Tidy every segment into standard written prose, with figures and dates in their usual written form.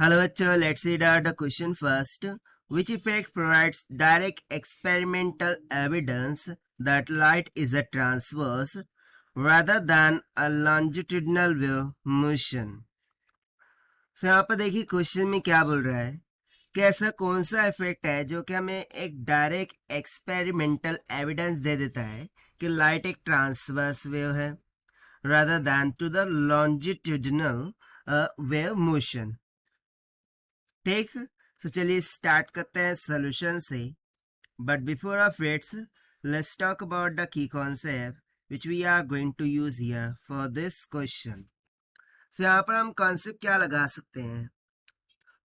Hello bachcho, let's read out the question first. Which effect provides direct experimental evidence that light is a transverse rather than a longitudinal wave motion? So यहाँ पर देखिए question में क्या बोल रहा है कि ऐसा कौन सा इफेक्ट है जो कि हमें एक डायरेक्ट एक्सपेरिमेंटल एविडेंस दे देता है कि लाइट एक ट्रांसवर्स वेव है rather than to the longitudinal wave motion. ठीक, तो चलिए स्टार्ट करते हैं सोल्यूशन से. But before of it's let's talk about the key concept which we are going to use here for this question. So यहाँ पर हम कॉन्सेप्ट क्या लगा सकते हैं?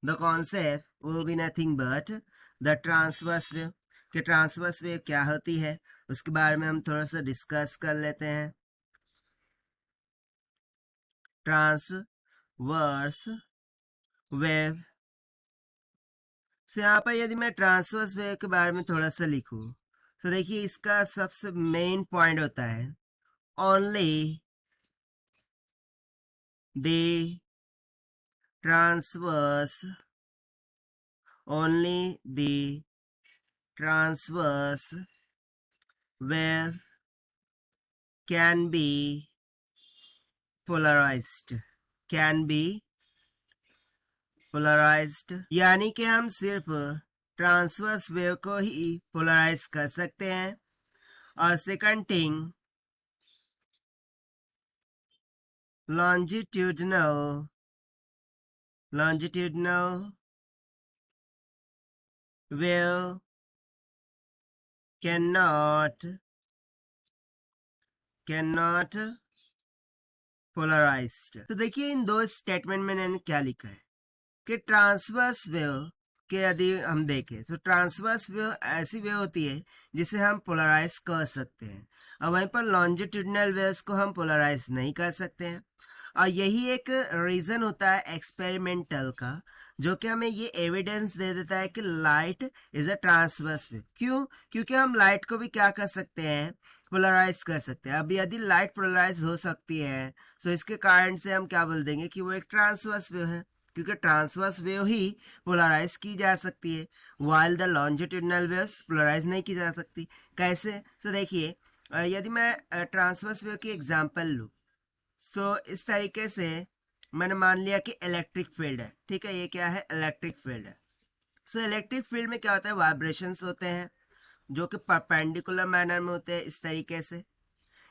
The concept will be nothing but the transverse wave. कि transverse wave क्या होती है उसके बारे में हम थोड़ा सा डिस्कस कर लेते हैं. ट्रांसवर्स वेव से यहाँ पर यदि मैं ट्रांसवर्स वेव के बारे में थोड़ा सा लिखूं तो देखिए इसका सबसे मेन पॉइंट होता है only the transverse wave can be polarized. यानी कि हम सिर्फ ट्रांसवर्स वेव को ही पोलराइज कर सकते हैं. और second thing, longitudinal wave cannot polarized. तो देखिए इन दो स्टेटमेंट में मैंने क्या लिखा है कि ट्रांसवर्स वेव के यदि हम देखें तो ट्रांसवर्स वेव ऐसी वेव होती है जिसे हम पोलराइज कर सकते हैं और वहीं पर लॉन्जिट्यूडिनल वेव्स को हम पोलराइज नहीं कर सकते हैं. और यही एक रीजन होता है एक्सपेरिमेंटल का जो कि हमें ये एविडेंस दे देता है कि light is a transverse wave. क्यों? क्योंकि हम लाइट को भी क्या कर सकते हैं, पोलराइज कर सकते हैं. अब यदि लाइट पोलराइज हो सकती है तो इसके कारण से हम क्या बोल देंगे कि वो एक ट्रांसवर्स वेव है, क्योंकि ट्रांसवर्स वेव ही पोलराइज की जा सकती है while the longitudinal waves polarize नहीं की जा सकती. कैसे? तो देखिए यदि मैं ट्रांसवर्स वेव की एग्जांपल लूँ सो इस तरीके से मैंने मान लिया कि इलेक्ट्रिक फील्ड है. ठीक है, ये क्या है? इलेक्ट्रिक फील्ड है. सो इलेक्ट्रिक फील्ड में क्या होता है, वाइब्रेशंस होते हैं जो कि परपेंडिकुलर मैनर में होते हैं इस तरीके से.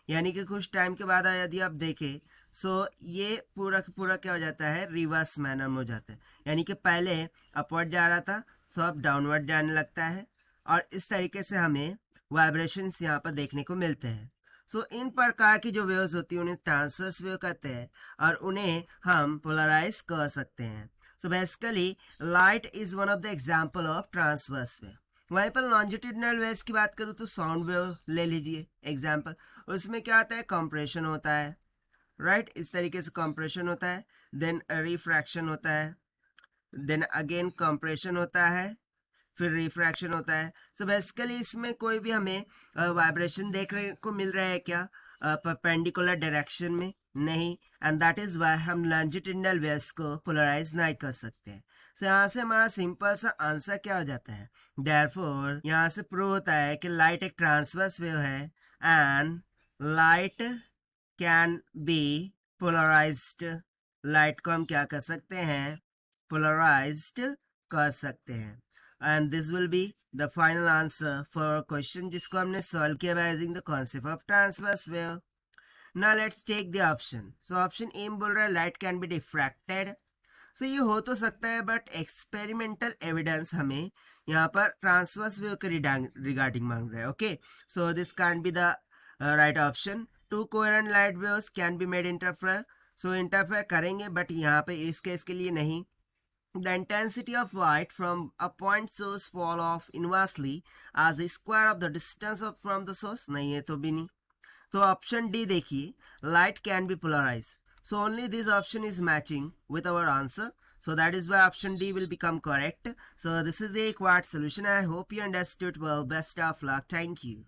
यानी कि कुछ टाइम के बाद यदि आप देखें सो ये पूरा क्या हो जाता है, रिवर्स मैनर में हो जाता है. यानी कि पहले अपवर्ड जा रहा था तो अब डाउनवर्ड जाने लगता है और इस तरीके से हमें वाइब्रेशंस यहाँ पर देखने को मिलते हैं. सो इन प्रकार की जो वेव्स होती है उन्हें ट्रांसवर्स वेव कहते हैं और उन्हें हम पोलराइज कर सकते हैं. So basically light is one of the example of transverse wave. वहीं पर लॉन्जिट्यूडिनल वेव्स की बात करूँ तो साउंड वेव ले लीजिए एग्जाम्पल. उसमें क्या आता है, कंप्रेशन होता है, राइट इस तरीके से कंप्रेशन होता है, देन रिफ्रैक्शन होता है, देन अगेन कंप्रेशन होता है, फिर रिफ्रैक्शन होता है. सो बेसिकली इसमें कोई भी हमें वाइब्रेशन देखने को मिल रहा है क्या, परपेंडिकुलर डायरेक्शन में नहीं. एंड दैट इज वाई हम लॉन्जिट्यूडिनल वेव्स को पोलराइज नहीं कर सकते हैं. सो यहाँ से हमारा सिंपल सा आंसर क्या हो जाता है, देयरफॉर यहाँ से प्रूव होता है कि लाइट एक ट्रांसवर्स वेव है and light can be polarized. Light को हम क्या कर सकते हैं, पोलराइज्ड कर सकते हैं. And this will be the final answer for question जिसको हमने सॉल्व किया by using the concept of transverse wave. Now let's take the option. So option A बोल रहा है light can be diffracted. So ये हो तो सकता है बट एक्सपेरिमेंटल एविडेंस हमें यहाँ पर ट्रांसवर्स वेव के रिगार्डिंग मांग रहा है. Okay, so this can be the right option. To coherent light waves can be made interfere. So interfere करेंगे बट यहाँ पे इस केस के लिए नहीं. The intensity of light from a point source fall off inversely as the square of the distance from the source. नहीं है तो भी नहीं. तो ऑप्शन डी देखिए, light can be polarized. So only this option is matching with our answer. So that is why option D will become correct. So this is the required solution. I hope you understood well. Best of luck. Thank you.